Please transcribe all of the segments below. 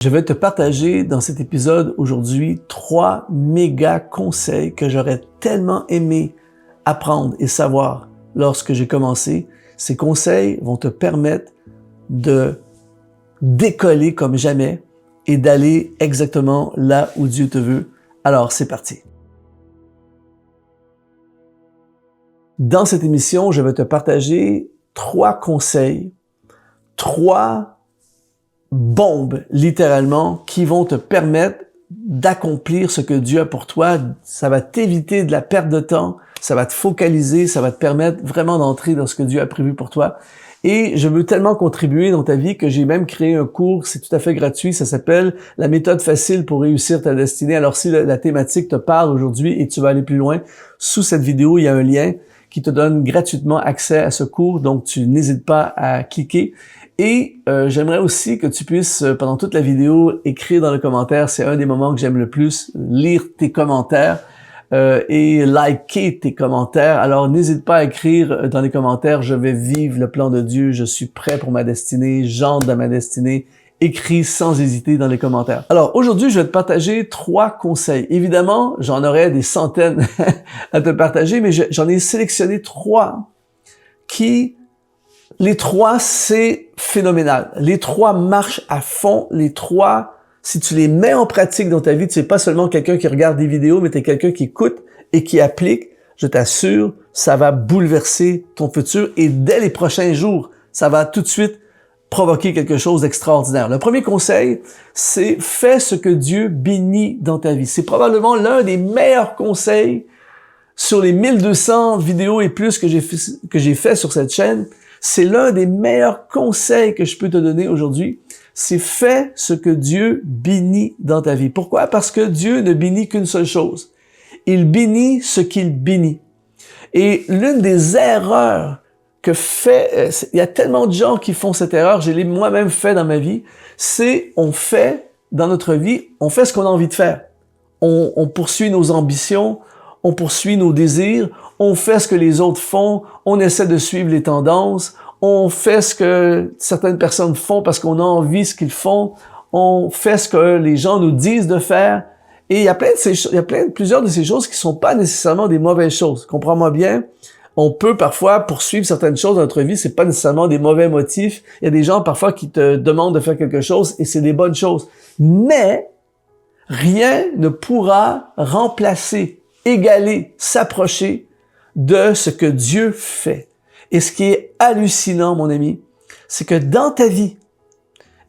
Je vais te partager dans cet épisode aujourd'hui 3 méga conseils que j'aurais tellement aimé apprendre et savoir lorsque j'ai commencé. Ces conseils vont te permettre de décoller comme jamais et d'aller exactement là où Dieu te veut. Alors, c'est parti. Dans cette émission, je vais te partager 3 conseils, 3 bombes, littéralement, qui vont te permettre d'accomplir ce que Dieu a pour toi. Ça va t'éviter de la perte de temps, ça va te focaliser, ça va te permettre vraiment d'entrer dans ce que Dieu a prévu pour toi. Et je veux tellement contribuer dans ta vie que j'ai même créé un cours, c'est tout à fait gratuit, ça s'appelle « La méthode facile pour réussir ta destinée ». Alors si la thématique te parle aujourd'hui et tu vas aller plus loin, sous cette vidéo, il y a un lien qui te donne gratuitement accès à ce cours, donc tu n'hésites pas à cliquer. Et j'aimerais aussi que tu puisses, pendant toute la vidéo, écrire dans les commentaires. C'est un des moments que j'aime le plus, lire tes commentaires et liker tes commentaires. Alors, n'hésite pas à écrire dans les commentaires « Je vais vivre le plan de Dieu, je suis prêt pour ma destinée, j'entre dans ma destinée ». Écris sans hésiter dans les commentaires. Alors, aujourd'hui, je vais te partager 3 conseils. Évidemment, j'en aurais des centaines à te partager, mais j'en ai sélectionné 3 qui... Les 3, c'est phénoménal. Les 3 marchent à fond. Les 3, si tu les mets en pratique dans ta vie, tu n'es pas seulement quelqu'un qui regarde des vidéos, mais tu es quelqu'un qui écoute et qui applique. Je t'assure, ça va bouleverser ton futur et dès les prochains jours, ça va tout de suite provoquer quelque chose d'extraordinaire. Le premier conseil, c'est fais ce que Dieu bénit dans ta vie. C'est probablement l'un des meilleurs conseils sur les 1200 vidéos et plus que j'ai fait sur cette chaîne. C'est l'un des meilleurs conseils que je peux te donner aujourd'hui. C'est fais ce que Dieu bénit dans ta vie. Pourquoi? Parce que Dieu ne bénit qu'une seule chose. Il bénit ce qu'il bénit. Et l'une des erreurs que il y a tellement de gens qui font cette erreur, je l'ai moi-même fait dans ma vie, c'est on fait, dans notre vie, on fait ce qu'on a envie de faire. On poursuit nos ambitions, on poursuit nos désirs, on fait ce que les autres font, on essaie de suivre les tendances, on fait ce que certaines personnes font parce qu'on a envie de ce qu'ils font, on fait ce que les gens nous disent de faire. Et il y a plusieurs de ces choses qui sont pas nécessairement des mauvaises choses. Comprends-moi bien, on peut parfois poursuivre certaines choses dans notre vie, c'est pas nécessairement des mauvais motifs. Il y a des gens parfois qui te demandent de faire quelque chose et c'est des bonnes choses. Mais rien ne pourra remplacer, égaler, s'approcher de ce que Dieu fait. Et ce qui est hallucinant, mon ami, c'est que dans ta vie,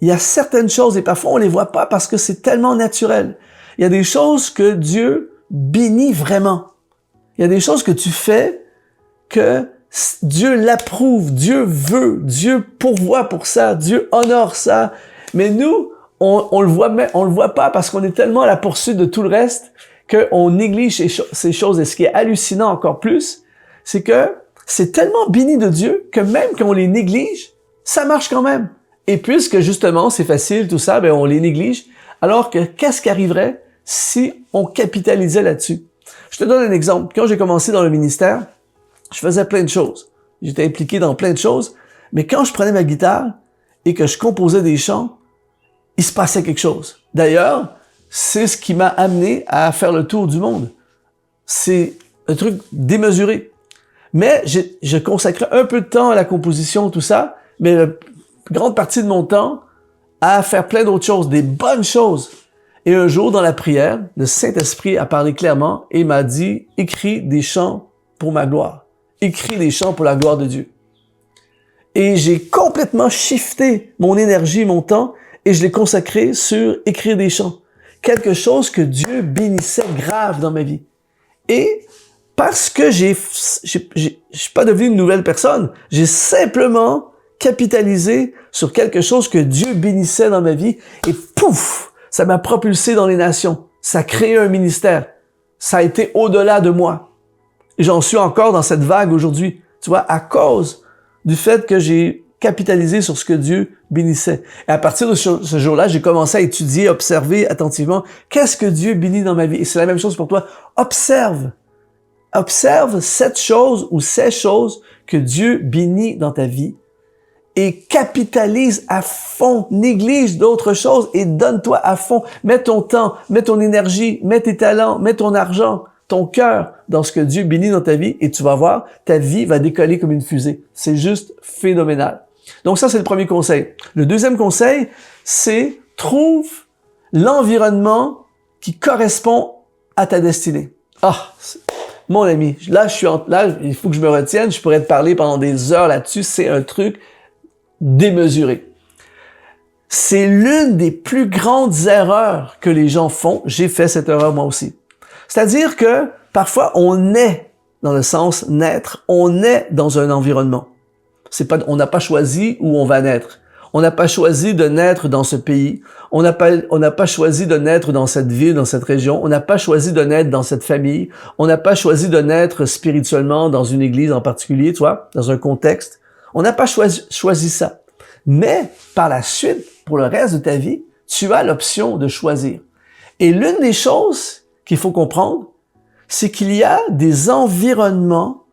il y a certaines choses, et parfois on les voit pas parce que c'est tellement naturel. Il y a des choses que Dieu bénit vraiment. Il y a des choses que tu fais que Dieu l'approuve, Dieu veut, Dieu pourvoit pour ça, Dieu honore ça. Mais nous, on le voit pas parce qu'on est tellement à la poursuite de tout le reste qu'on néglige ces choses. Et ce qui est hallucinant encore plus, c'est que c'est tellement béni de Dieu que même quand on les néglige, ça marche quand même. Et puisque justement c'est facile, tout ça, on les néglige. Alors que qu'est-ce qui arriverait si on capitalisait là-dessus? Je te donne un exemple. Quand j'ai commencé dans le ministère, je faisais plein de choses. J'étais impliqué dans plein de choses. Mais quand je prenais ma guitare et que je composais des chants, il se passait quelque chose. D'ailleurs, c'est ce qui m'a amené à faire le tour du monde. C'est un truc démesuré. Mais je consacrais un peu de temps à la composition, tout ça, mais une grande partie de mon temps à faire plein d'autres choses, des bonnes choses. Et un jour, dans la prière, le Saint-Esprit a parlé clairement et m'a dit « Écris des chants pour ma gloire. Écris des chants pour la gloire de Dieu. » Et j'ai complètement shifté mon énergie, mon temps, et je l'ai consacré sur écrire des chants. Quelque chose que Dieu bénissait grave dans ma vie. Et parce que je suis pas devenu une nouvelle personne, j'ai simplement capitalisé sur quelque chose que Dieu bénissait dans ma vie et pouf, ça m'a propulsé dans les nations. Ça a créé un ministère. Ça a été au-delà de moi. Et j'en suis encore dans cette vague aujourd'hui. Tu vois, à cause du fait que j'ai capitalisé sur ce que Dieu bénissait. Et à partir de ce jour-là, j'ai commencé à étudier, observer attentivement qu'est-ce que Dieu bénit dans ma vie. Et c'est la même chose pour toi. Observe cette chose ou ces choses que Dieu bénit dans ta vie et capitalise à fond, néglige d'autres choses et donne-toi à fond. Mets ton temps, mets ton énergie, mets tes talents, mets ton argent, ton cœur dans ce que Dieu bénit dans ta vie et tu vas voir, ta vie va décoller comme une fusée. C'est juste phénoménal. Donc ça, c'est le premier conseil. Le deuxième conseil, c'est trouve l'environnement qui correspond à ta destinée. Ah, mon ami, là, il faut que je me retienne, je pourrais te parler pendant des heures là-dessus, c'est un truc démesuré. C'est l'une des plus grandes erreurs que les gens font. J'ai fait cette erreur moi aussi. C'est-à-dire que parfois on est, dans le sens naître, on est dans un environnement. On n'a pas choisi où on va naître. On n'a pas choisi de naître dans ce pays. On n'a pas choisi de naître dans cette ville, dans cette région. On n'a pas choisi de naître dans cette famille. On n'a pas choisi de naître spirituellement dans une église en particulier, tu vois, dans un contexte. On n'a pas choisi ça. Mais par la suite, pour le reste de ta vie, tu as l'option de choisir. Et l'une des choses qu'il faut comprendre, c'est qu'il y a des environnements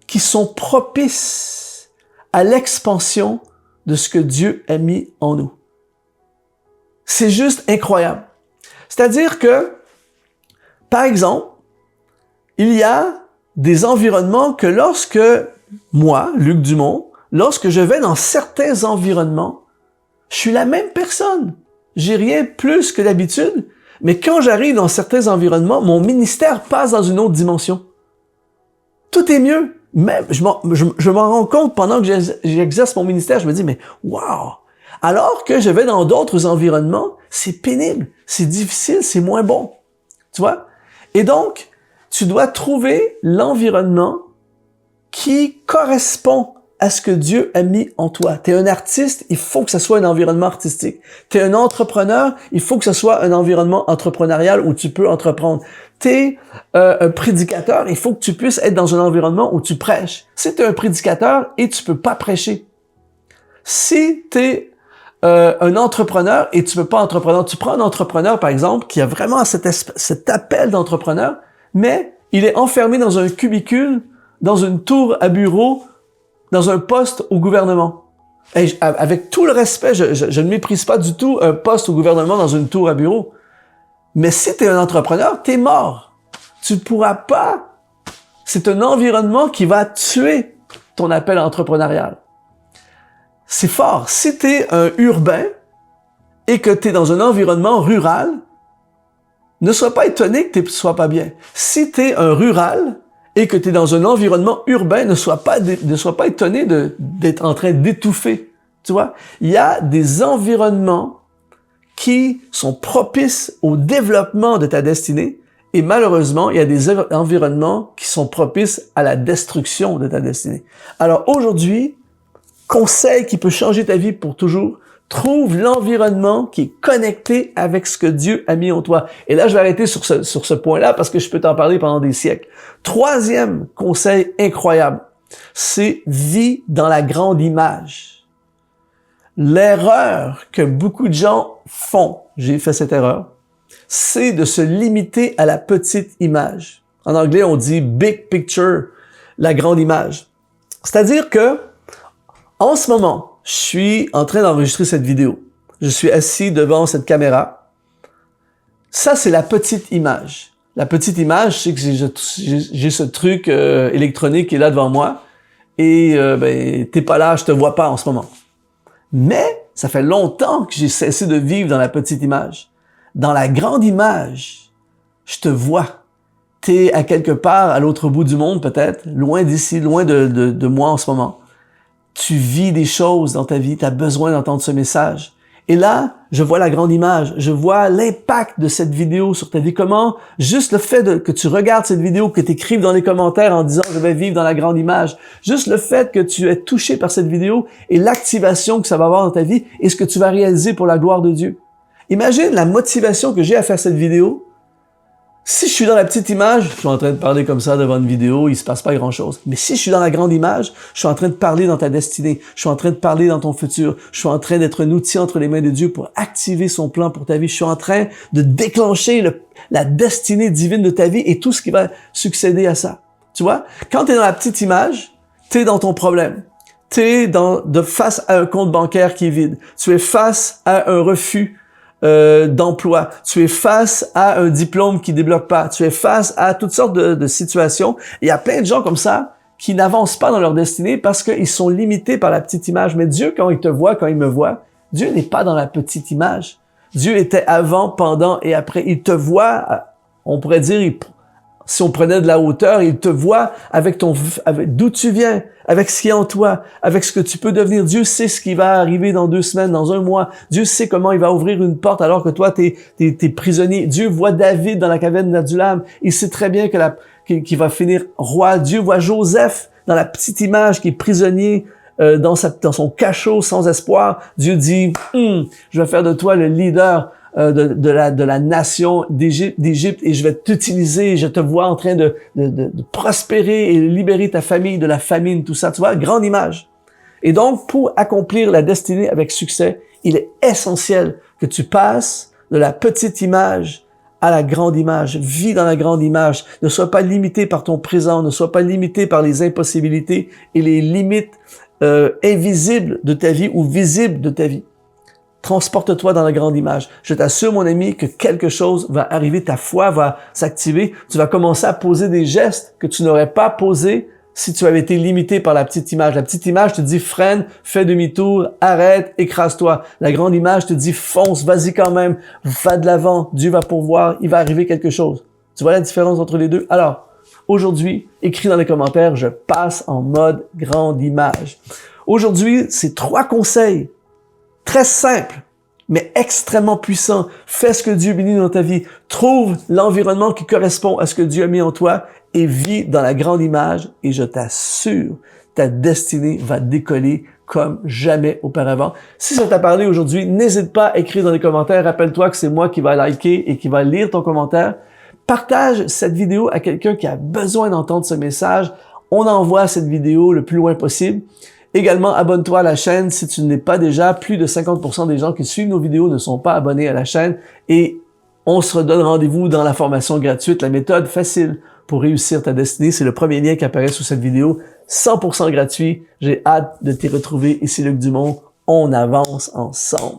qui sont propices à l'expansion de ce que Dieu a mis en nous. C'est juste incroyable. C'est-à-dire que, par exemple, il y a des environnements que lorsque moi, Luc Dumont, lorsque je vais dans certains environnements, je suis la même personne. J'ai rien plus que d'habitude, mais quand j'arrive dans certains environnements, mon ministère passe dans une autre dimension. Tout est mieux. Même, je m'en rends compte pendant que j'exerce mon ministère, je me dis, mais wow! Alors que je vais dans d'autres environnements, c'est pénible, c'est difficile, c'est moins bon. Tu vois? Et donc, tu dois trouver l'environnement qui correspond à ce que Dieu a mis en toi. Tu es un artiste, il faut que ce soit un environnement artistique. Tu es un entrepreneur, il faut que ce soit un environnement entrepreneurial où tu peux entreprendre. Tu es un prédicateur, il faut que tu puisses être dans un environnement où tu prêches. Si tu es un prédicateur et tu peux pas prêcher. Si tu es un entrepreneur et tu peux pas entrepreneur, tu prends un entrepreneur, par exemple, qui a vraiment cet appel d'entrepreneur, mais il est enfermé dans un cubicule, dans une tour à bureau, dans un poste au gouvernement. Et avec tout le respect, je ne méprise pas du tout un poste au gouvernement dans une tour à bureau. Mais si tu es un entrepreneur, tu es mort. Tu ne pourras pas. C'est un environnement qui va tuer ton appel entrepreneurial. C'est fort. Si tu es un urbain et que tu es dans un environnement rural, ne sois pas étonné que tu ne sois pas bien. Si tu es un rural et que tu es dans un environnement urbain, ne sois pas étonné d'être en train d'étouffer. Tu vois? Il y a des environnements qui sont propices au développement de ta destinée et malheureusement, il y a des environnements qui sont propices à la destruction de ta destinée. Alors aujourd'hui, conseil qui peut changer ta vie pour toujours, trouve l'environnement qui est connecté avec ce que Dieu a mis en toi. Et là, je vais arrêter sur ce point-là parce que je peux t'en parler pendant des siècles. Troisième conseil incroyable, c'est vis dans la grande image. L'erreur que beaucoup de gens font, j'ai fait cette erreur, c'est de se limiter à la petite image. En anglais, on dit big picture, la grande image. C'est-à-dire que, en ce moment, je suis en train d'enregistrer cette vidéo. Je suis assis devant cette caméra. Ça, c'est la petite image. La petite image, c'est que j'ai ce truc électronique qui est là devant moi. Et t'es pas là, je te vois pas en ce moment. Mais ça fait longtemps que j'ai cessé de vivre dans la petite image. Dans la grande image, je te vois. T'es à quelque part à l'autre bout du monde peut-être, loin d'ici, loin de moi en ce moment. Tu vis des choses dans ta vie, tu as besoin d'entendre ce message. Et là, je vois la grande image, je vois l'impact de cette vidéo sur ta vie. Comment, juste le fait que tu regardes cette vidéo, que tu écrives dans les commentaires en disant « je vais vivre dans la grande image », juste le fait que tu es touché par cette vidéo et l'activation que ça va avoir dans ta vie et ce que tu vas réaliser pour la gloire de Dieu. Imagine la motivation que j'ai à faire cette vidéo. Si je suis dans la petite image, je suis en train de parler comme ça devant une vidéo, il se passe pas grand-chose. Mais si je suis dans la grande image, je suis en train de parler dans ta destinée, je suis en train de parler dans ton futur, je suis en train d'être un outil entre les mains de Dieu pour activer son plan pour ta vie, je suis en train de déclencher la destinée divine de ta vie et tout ce qui va succéder à ça. Tu vois? Quand tu es dans la petite image, tu es dans ton problème. Tu es face à un compte bancaire qui est vide. Tu es face à un refus d'emploi. Tu es face à un diplôme qui débloque pas. Tu es face à toutes sortes de situations. Il y a plein de gens comme ça qui n'avancent pas dans leur destinée parce qu'ils sont limités par la petite image. Mais Dieu, quand il te voit, quand il me voit, Dieu n'est pas dans la petite image. Dieu était avant, pendant et après. Il te voit, on pourrait dire, si on prenait de la hauteur, il te voit avec d'où tu viens, avec ce qui est en toi, avec ce que tu peux devenir. Dieu sait ce qui va arriver dans 2 semaines, dans 1 mois. Dieu sait comment il va ouvrir une porte alors que toi, t'es prisonnier. Dieu voit David dans la caverne d'Adulam. Il sait très bien qu'il va finir roi. Dieu voit Joseph dans la petite image qui est prisonnier dans son cachot sans espoir. Dieu dit, je vais faire de toi le leader de la nation d'Égypte et je vais t'utiliser, je te vois en train de prospérer et libérer ta famille de la famine, tout ça, tu vois, grande image. Et donc, pour accomplir la destinée avec succès, il est essentiel que tu passes de la petite image à la grande image. Vis dans la grande image. Ne sois pas limité par ton présent, ne sois pas limité par les impossibilités et les limites invisibles de ta vie ou visibles de ta vie. Transporte-toi dans la grande image. Je t'assure, mon ami, que quelque chose va arriver, ta foi va s'activer. Tu vas commencer à poser des gestes que tu n'aurais pas posés si tu avais été limité par la petite image. La petite image te dit freine, fais demi-tour, arrête, écrase-toi. La grande image te dit fonce, vas-y quand même, va de l'avant, Dieu va pourvoir, il va arriver quelque chose. Tu vois la différence entre les deux? Alors, aujourd'hui, écris dans les commentaires, je passe en mode grande image. Aujourd'hui, c'est 3 conseils très simples, mais extrêmement puissants. Fais ce que Dieu bénit dans ta vie. Trouve l'environnement qui correspond à ce que Dieu a mis en toi et vis dans la grande image. Et je t'assure, ta destinée va décoller comme jamais auparavant. Si ça t'a parlé aujourd'hui, n'hésite pas à écrire dans les commentaires. Rappelle-toi que c'est moi qui va liker et qui va lire ton commentaire. Partage cette vidéo à quelqu'un qui a besoin d'entendre ce message. On envoie cette vidéo le plus loin possible. Également, abonne-toi à la chaîne si tu ne l'es pas déjà. Plus de 50% des gens qui suivent nos vidéos ne sont pas abonnés à la chaîne. Et on se redonne rendez-vous dans la formation gratuite, la méthode facile pour réussir ta destinée. C'est le premier lien qui apparaît sous cette vidéo. 100% gratuit. J'ai hâte de t'y retrouver. Ici Luc Dumont. On avance ensemble.